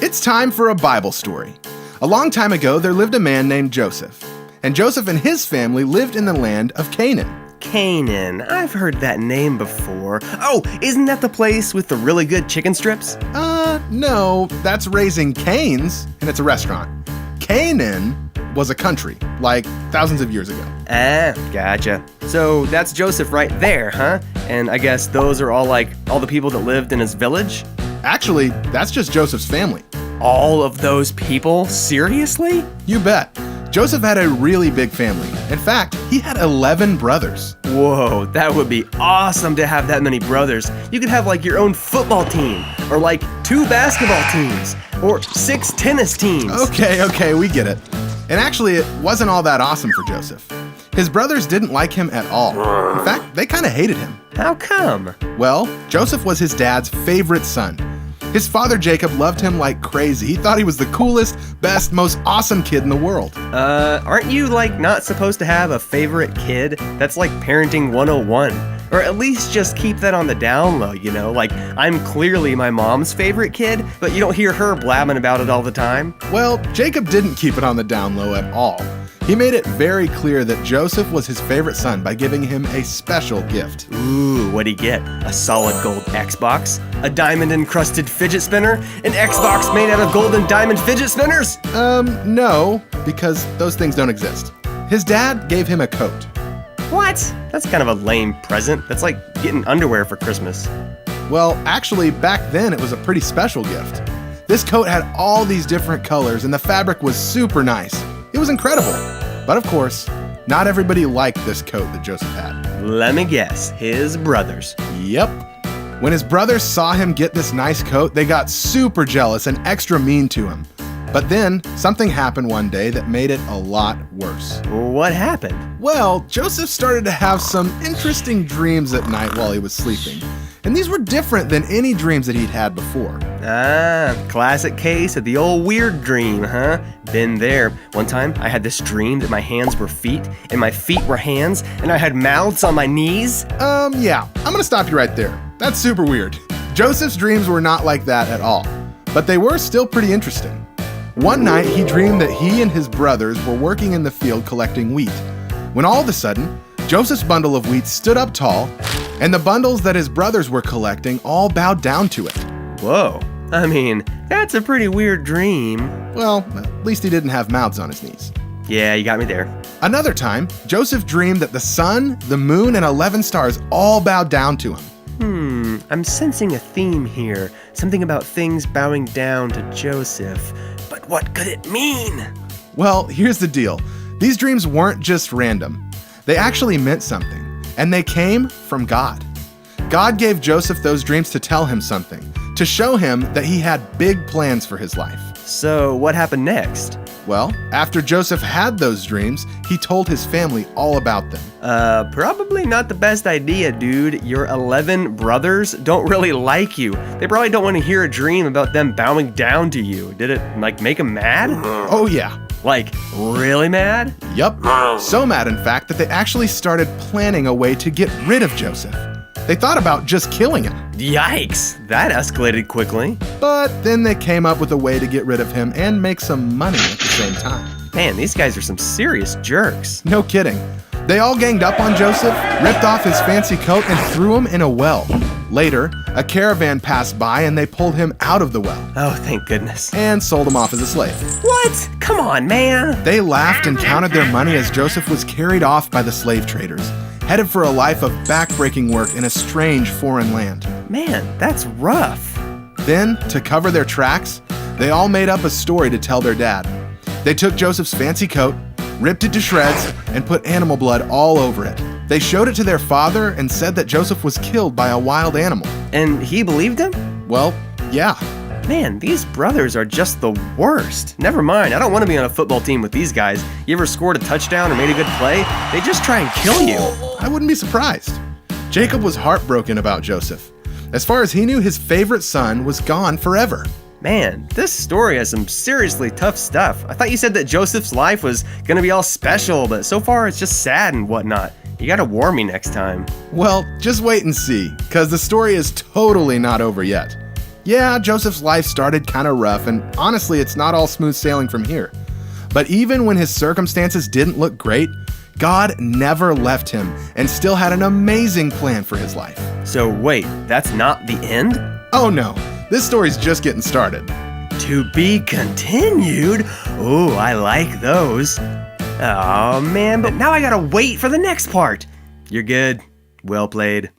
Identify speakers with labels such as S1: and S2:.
S1: It's time for a Bible story. A long time ago, there lived a man named Joseph. And Joseph and his family lived in the land of Canaan.
S2: Canaan. I've heard that name before. Oh, isn't that the place with the really good chicken strips?
S1: No, that's Raising Cane's, and it's a restaurant. Canaan was a country, like thousands of years ago.
S2: Ah, gotcha. So that's Joseph right there, huh? And I guess those are all the people that lived in his village?
S1: Actually, that's just Joseph's family.
S2: All of those people? Seriously?
S1: You bet. Joseph had a really big family. In fact, he had 11 brothers.
S2: Whoa, that would be awesome to have that many brothers. You could have your own football team, or 2 basketball teams, or 6 tennis teams.
S1: Okay, we get it. And actually, it wasn't all that awesome for Joseph. His brothers didn't like him at all. In fact, they kind of hated him.
S2: How come?
S1: Well, Joseph was his dad's favorite son. His father Jacob loved him like crazy. He thought he was the coolest, best, most awesome kid in the world.
S2: Aren't you not supposed to have a favorite kid? That's like parenting 101. Or at least just keep that on the down low, I'm clearly my mom's favorite kid, but you don't hear her blabbing about it all the time.
S1: Well, Jacob didn't keep it on the down low at all. He made it very clear that Joseph was his favorite son by giving him a special gift.
S2: Ooh, what'd he get? A solid gold Xbox? A diamond-encrusted fidget spinner? An Xbox made out of gold and diamond fidget spinners?
S1: No, because those things don't exist. His dad gave him a coat.
S2: What? That's kind of a lame present. That's like getting underwear for Christmas.
S1: Well, actually, back then it was a pretty special gift. This coat had all these different colors and the fabric was super nice. It was incredible. But of course, not everybody liked this coat that Joseph had.
S2: Let me guess, his brothers.
S1: Yep. When his brothers saw him get this nice coat, they got super jealous and extra mean to him. But then, something happened one day that made it a lot worse.
S2: What happened?
S1: Well, Joseph started to have some interesting dreams at night while he was sleeping. And these were different than any dreams that he'd had before.
S2: Ah, classic case of the old weird dream, huh? Been there. One time, I had this dream that my hands were feet, and my feet were hands, and I had mouths on my knees.
S1: Yeah, I'm gonna stop you right there. That's super weird. Joseph's dreams were not like that at all, but they were still pretty interesting. One night, he dreamed that he and his brothers were working in the field collecting wheat, when all of a sudden, Joseph's bundle of wheat stood up tall, and the bundles that his brothers were collecting all bowed down to it.
S2: Whoa, that's a pretty weird dream.
S1: Well, at least he didn't have mouths on his knees.
S2: Yeah, you got me there.
S1: Another time, Joseph dreamed that the sun, the moon, and 11 stars all bowed down to him.
S2: I'm sensing a theme here. Something about things bowing down to Joseph. But what could it mean?
S1: Well, here's the deal. These dreams weren't just random. They actually meant something, and they came from God. God gave Joseph those dreams to tell him something, to show him that he had big plans for his life.
S2: So what happened next?
S1: Well, after Joseph had those dreams, he told his family all about them.
S2: Probably not the best idea, dude. Your 11 brothers don't really like you. They probably don't want to hear a dream about them bowing down to you. Did it, make them mad?
S1: Oh yeah.
S2: Really mad?
S1: Yup. So mad, in fact, that they actually started planning a way to get rid of Joseph. They thought about just killing him.
S2: Yikes, that escalated quickly.
S1: But then they came up with a way to get rid of him and make some money at the same time.
S2: Man, these guys are some serious jerks.
S1: No kidding. They all ganged up on Joseph, ripped off his fancy coat, and threw him in a well. Later, a caravan passed by and they pulled him out of the well.
S2: Oh, thank goodness.
S1: And sold him off as a slave.
S2: What? Come on, man.
S1: They laughed and counted their money as Joseph was carried off by the slave traders, headed for a life of backbreaking work in a strange foreign land.
S2: Man, that's rough.
S1: Then, to cover their tracks, they all made up a story to tell their dad. They took Joseph's fancy coat, ripped it to shreds, and put animal blood all over it. They showed it to their father and said that Joseph was killed by a wild animal.
S2: And he believed them?
S1: Well, yeah.
S2: Man, these brothers are just the worst. Never mind, I don't want to be on a football team with these guys. You ever scored a touchdown or made a good play? They just try and kill you.
S1: I wouldn't be surprised. Jacob was heartbroken about Joseph. As far as he knew, his favorite son was gone forever.
S2: Man, this story has some seriously tough stuff. I thought you said that Joseph's life was gonna be all special, but so far it's just sad and whatnot. You gotta warn me next time.
S1: Well, just wait and see, because the story is totally not over yet. Yeah, Joseph's life started kind of rough, and honestly, it's not all smooth sailing from here. But even when his circumstances didn't look great, God never left him and still had an amazing plan for his life.
S2: So wait, that's not the end?
S1: Oh no, this story's just getting started.
S2: To be continued? Oh, I like those. Oh man, but now I gotta wait for the next part. You're good. Well played.